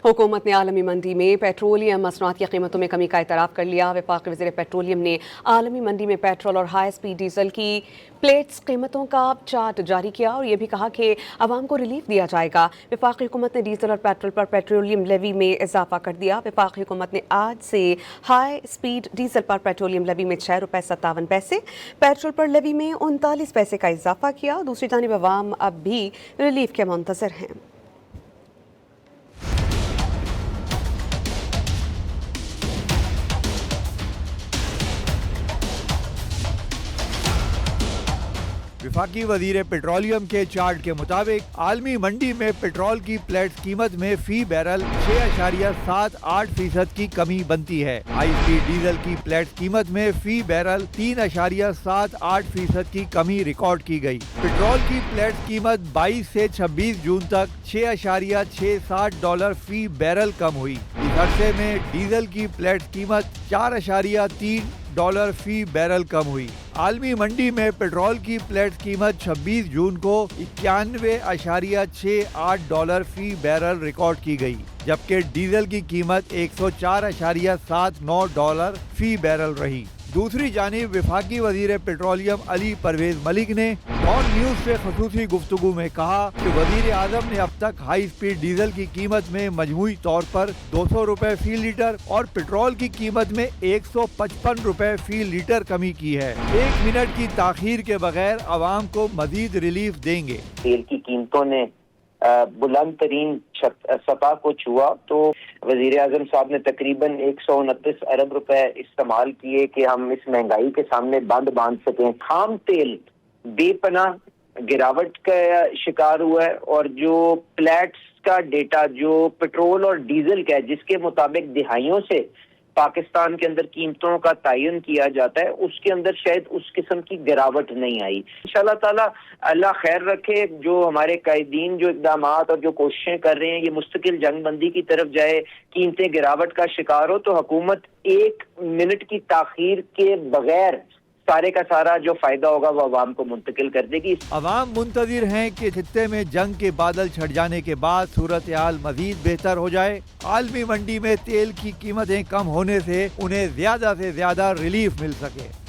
हुकूमत ने आलमी मंडी में पेट्रोलियम मसनूआत की कीमतों में कमी का इतराफ़ कर लिया। वफाकी वज़ीर पेट्रोलियम ने आलमी मंडी में पेट्रोल और हाई स्पीड डीजल की प्लेट्स कीमतों का चार्ट जारी किया और ये भी कहा कि आवाम को रिलीफ दिया जाएगा। वफाकी हुकूमत ने डीजल और पेट्रोल पर पेट्रोलियम लेवी में इजाफा कर दिया। वफाकी हुकूमत ने आज से हाई स्पीड डीजल पर पेट्रोलियम लेवी में ₹6.57, पेट्रोल पर लेवी में 39 पैसे का इजाफा किया। दूसरी जानिब आवाम अब भी रिलीफ के मुंतज़िर हैं। वफाकी वजीर पेट्रोलियम के चार्ट के मुताबिक आलमी मंडी में पेट्रोल की प्लेट्स कीमत में फी बैरल 6.78% की कमी बनती है। हाई स्पीड डीजल की प्लेट्स कीमत में फी बैरल 3.78% की कमी रिकॉर्ड की गई। पेट्रोल की प्लेट्स कीमत 22 से 26 जून तक $6.67 फी बैरल कम हुई। इस अरसे में डीजल की प्लेट्स कीमत $4.3 फी बैरल कम हुई। आलमी मंडी में पेट्रोल की प्लेट कीमत 26 जून को $91.68 फी बैरल रिकॉर्ड की गई, जबकि डीजल की कीमत $104.79 फी बैरल रही। दूसरी जानिब वफाकी वजीर पेट्रोलियम अली परवेज मलिक ने डॉन न्यूज से खसूसी गुफ्तगू में कहा कि वजीर आजम ने अब तक हाई स्पीड डीजल की कीमत में मजमूई तौर पर ₹200 फी लीटर और पेट्रोल की कीमत में ₹155 फी लीटर कमी की है। 1 मिनट की ताखीर के बगैर आवाम को मजीद रिलीफ देंगे। तेल की कीमतों ने बुलंद तरीन सतह को छुआ तो वजीर आजम साहब ने तकरीबन 129 अरब रुपए इस्तेमाल किए कि हम इस महंगाई के सामने बंद बांध सकें। खाम तेल बेपनाह गिरावट का शिकार हुआ है और जो प्लेट्स का डेटा जो पेट्रोल और डीजल का है, जिसके मुताबिक दिहाइयों से पाकिस्तान के अंदर कीमतों का तयन किया जाता है, उसके अंदर शायद उस किस्म की गिरावट नहीं आई। इंशाल्लाह ताला अल्लाह खैर रखे। जो हमारे कायदीन जो इक़दामात और जो कोशिशें कर रहे हैं, ये मुस्तकिल जंगबंदी की तरफ जाए, कीमतें गिरावट का शिकार हो तो हुकूमत 1 मिनट की ताखीर के बगैर सारे का सारा जो फायदा होगा वो अवाम को मुंतकिल कर देगी। अवाम मुंतजिर हैं कि खित्ते में जंग के बादल छट जाने के बाद सूरत हाल मजीद बेहतर हो जाए। आलमी मंडी में तेल की कीमतें कम होने से उन्हें ज्यादा से ज्यादा रिलीफ मिल सके।